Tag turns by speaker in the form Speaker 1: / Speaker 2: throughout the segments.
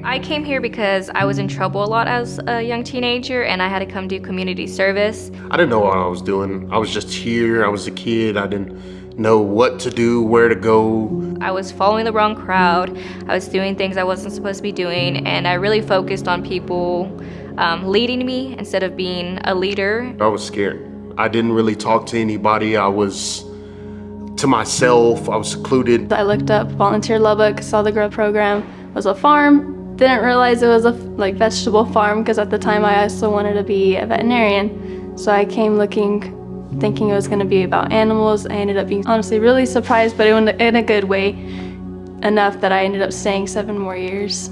Speaker 1: I came here because I was in trouble a lot as a young teenager and I had to come do community service.
Speaker 2: I didn't know what I was doing. I was just here. I was a kid. I didn't know what to do, where to go.
Speaker 1: I was following the wrong crowd. I was doing things I wasn't supposed to be doing, and I really focused on people leading me instead of being a leader.
Speaker 2: I was scared. I didn't really talk to anybody. I was to myself. I was secluded.
Speaker 3: I looked up Volunteer Lubbock, saw the GRUB program. It was a farm. Didn't realize it was a vegetable farm because at the time I also wanted to be a veterinarian. So I came looking, thinking it was going to be about animals. I ended up being honestly really surprised, but in a good way, enough that I ended up staying 7 more years.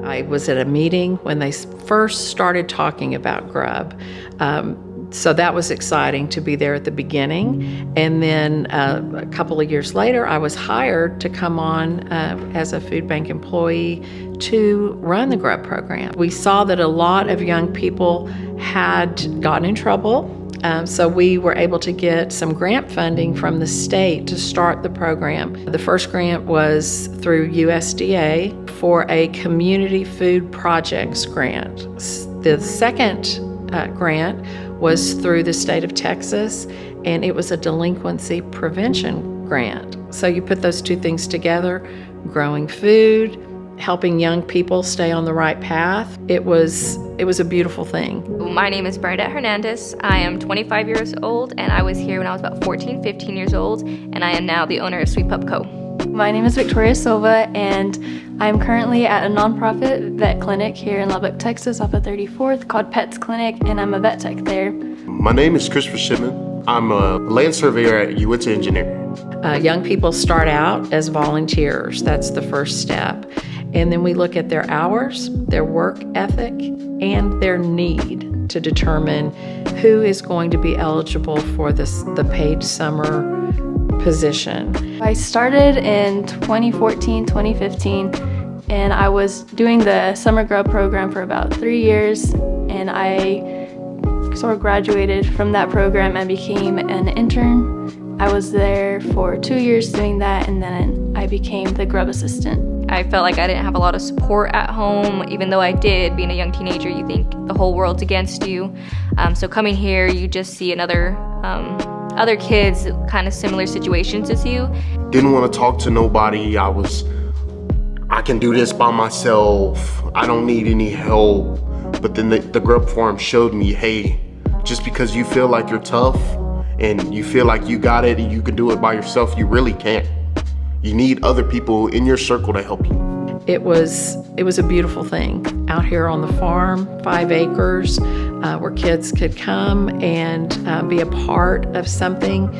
Speaker 4: I was at a meeting when they first started talking about GRUB. So that was exciting to be there at the beginning. And then a couple of years later, I was hired to come on as a food bank employee to run the GRUB program. We saw that a lot of young people had gotten in trouble. So we were able to get some grant funding from the state to start the program. The first grant was through USDA for a community food projects grant. The second grant was through the state of Texas, and it was a delinquency prevention grant. So you put those two things together, growing food, helping young people stay on the right path. It was a beautiful thing.
Speaker 1: My name is Bernadette Hernandez. I am 25 years old, and I was here when I was about 14, 15 years old, and I am now the owner of Sweet Pup Co.
Speaker 3: My name is Victoria Silva, and I'm currently at a nonprofit vet clinic here in Lubbock, Texas, off of 34th, called Pets Clinic, and I'm a vet tech there.
Speaker 2: My name is Christopher Shipman. I'm a land surveyor at Uinta Engineering.
Speaker 4: Young people start out as volunteers. That's the first step. And then we look at their hours, their work ethic, and their need to determine who is going to be eligible for the paid summer position.
Speaker 3: I started in 2014, 2015, and I was doing the summer GRUB program for about 3 years, and I sort of graduated from that program and became an intern. I was there for 2 years doing that, and then I became the GRUB assistant.
Speaker 1: I felt like I didn't have a lot of support at home, even though I did. Being a young teenager, you think the whole world's against you. So coming here, you just see other kids, kind of similar situations as you.
Speaker 2: Didn't want to talk to nobody. I can do this by myself. I don't need any help. But then the GRUB forum showed me, hey, just because you feel like you're tough and you feel like you got it and you can do it by yourself, you really can't. You need other people in your circle to help you.
Speaker 4: It was a beautiful thing out here on the farm, 5 acres, where kids could come and be a part of something.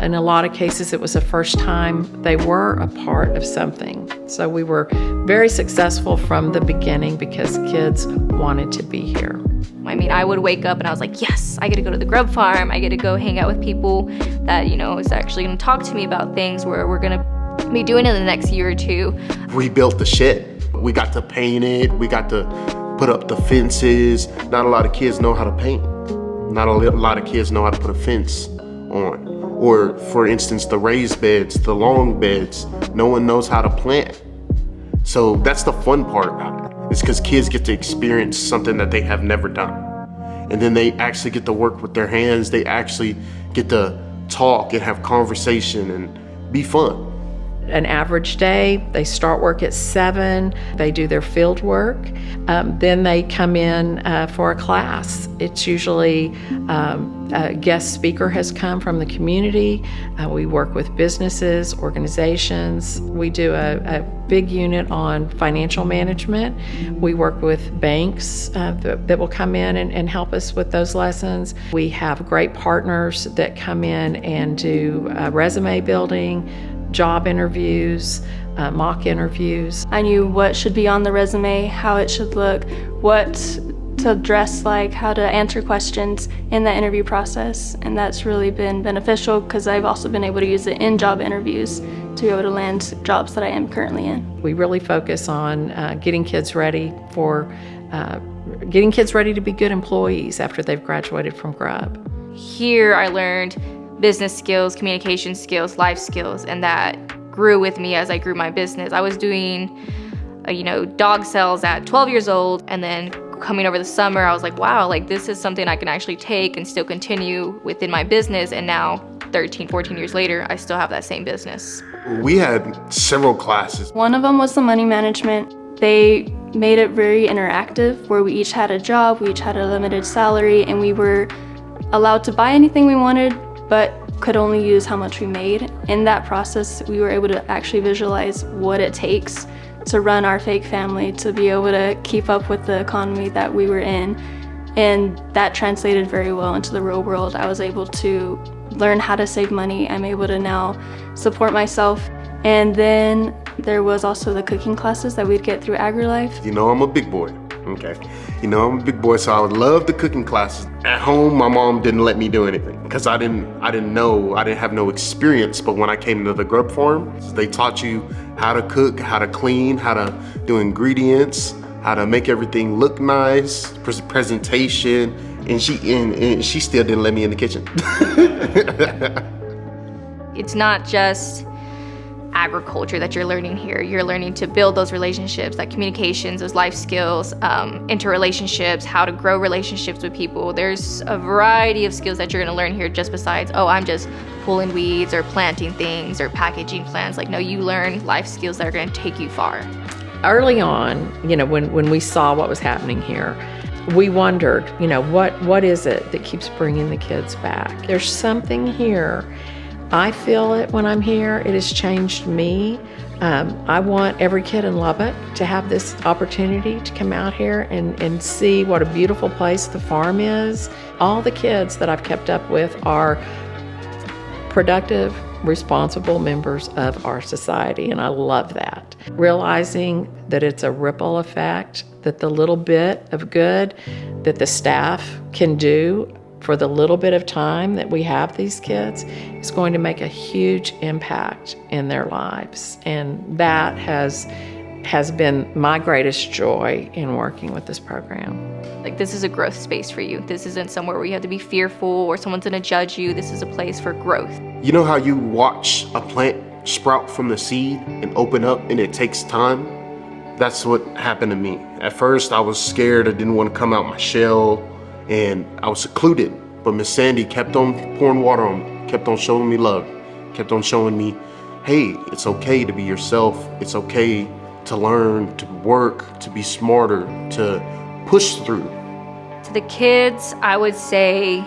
Speaker 4: In a lot of cases, it was the first time they were a part of something. So we were very successful from the beginning because kids wanted to be here.
Speaker 1: I mean, I would wake up and I was like, yes, I get to go to the GRUB farm. I get to go hang out with people that, is actually going to talk to me about things where we're going to be doing it in the next year or 2.
Speaker 2: We built the shed. We got to paint it. We got to put up the fences. Not a lot of kids know how to paint. Not a lot of kids know how to put a fence on. Or, for instance, the raised beds, the long beds. No one knows how to plant. So that's the fun part about it. It's because kids get to experience something that they have never done. And then they actually get to work with their hands. They actually get to talk and have conversation and be fun.
Speaker 4: An average day, they start work at 7, they do their field work, then they come in for a class. It's usually a guest speaker has come from the community. We work with businesses, organizations. We do a big unit on financial management. We work with banks that will come in and help us with those lessons. We have great partners that come in and do resume building, job interviews, mock interviews.
Speaker 3: I knew what should be on the resume, how it should look, what to dress like, how to answer questions in the interview process, and that's really been beneficial because I've also been able to use it in job interviews to be able to land jobs that I am currently in.
Speaker 4: We really focus on getting kids ready for getting kids ready to be good employees after they've graduated from GRUB.
Speaker 1: Here I learned business skills, communication skills, life skills, and that grew with me as I grew my business. I was doing, dog sales at 12 years old, and then coming over the summer, I was like, wow, like this is something I can actually take and still continue within my business. And now 13, 14 years later, I still have that same business.
Speaker 2: We had several classes.
Speaker 3: One of them was the money management. They made it very interactive, where we each had a job, we each had a limited salary, and we were allowed to buy anything we wanted, but could only use how much we made. In that process, we were able to actually visualize what it takes to run our fake family, to be able to keep up with the economy that we were in. And that translated very well into the real world. I was able to learn how to save money. I'm able to now support myself. And then there was also the cooking classes that we'd get through AgriLife.
Speaker 2: I'm a big boy, okay? I'm a big boy, so I would love the cooking classes. At home, my mom didn't let me do anything because I didn't have no experience. But when I came to the GRUB farm, they taught you how to cook, how to clean, how to do ingredients, how to make everything look nice, presentation, and she still didn't let me in the kitchen.
Speaker 1: It's not just agriculture that you're learning here. You're learning to build those relationships, that communications, those life skills, interrelationships, how to grow relationships with people. There's a variety of skills that you're gonna learn here just besides, I'm just pulling weeds or planting things or packaging plants. Like, no, you learn life skills that are gonna take you far.
Speaker 4: Early on, when we saw what was happening here, we wondered, what is it that keeps bringing the kids back? There's something here. I feel it when I'm here. It has changed me. I want every kid in Lubbock to have this opportunity to come out here and see what a beautiful place the farm is. All the kids that I've kept up with are productive, responsible members of our society, and I love that. Realizing that it's a ripple effect, that the little bit of good that the staff can do for the little bit of time that we have these kids is going to make a huge impact in their lives. And that has been my greatest joy in working with this program.
Speaker 1: Like, this is a growth space for you. This isn't somewhere where you have to be fearful or someone's gonna judge you. This is a place for growth.
Speaker 2: You know how you watch a plant sprout from the seed and open up and it takes time? That's what happened to me. At first I was scared, I didn't want to come out my shell, and I was secluded, but Miss Sandy kept on pouring water on me, kept on showing me love, kept on showing me, hey, it's okay to be yourself. It's okay to learn, to work, to be smarter, to push through.
Speaker 1: To the kids, I would say,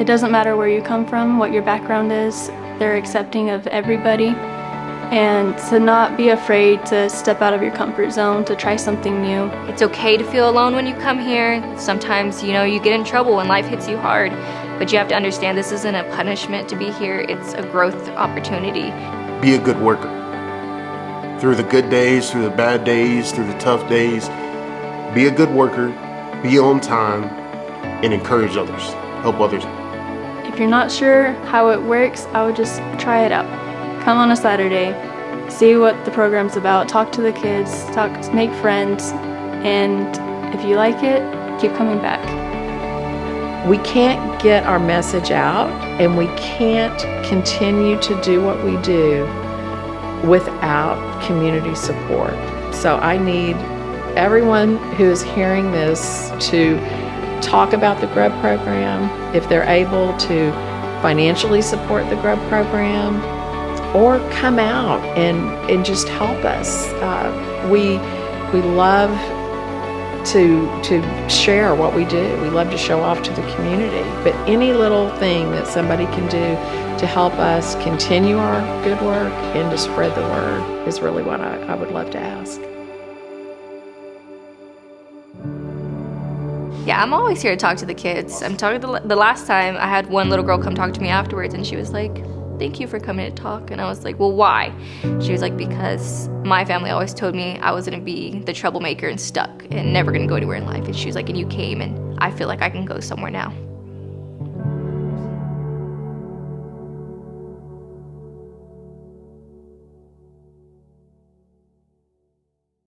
Speaker 3: It doesn't matter where you come from, what your background is. They're accepting of everybody. And to not be afraid to step out of your comfort zone, to try something new.
Speaker 1: it's okay to feel alone when you come here. Sometimes, you get in trouble when life hits you hard, but you have to understand this isn't a punishment to be here. It's a growth opportunity.
Speaker 2: Be a good worker. Through the good days, through the bad days, through the tough days, be a good worker, be on time, and encourage others, help others.
Speaker 3: If you're not sure how it works, I would just try it out. Come on a Saturday, see what the program's about, talk to the kids, make friends, and if you like it, keep coming back.
Speaker 4: We can't get our message out, and we can't continue to do what we do without community support. So I need everyone who is hearing this to talk about the GRUB program, if they're able to financially support the GRUB program, or come out and just help us. We love to share what we do. We love to show off to the community. But any little thing that somebody can do to help us continue our good work and to spread the word is really what I would love to ask.
Speaker 1: Yeah, I'm always here to talk to the kids. I'm talking the last time I had one little girl come talk to me afterwards, and she was like, thank you for coming to talk. And I was like, well, why? She was like, because my family always told me I was gonna be the troublemaker and stuck and never gonna go anywhere in life. And she was like, and you came, and I feel like I can go somewhere now.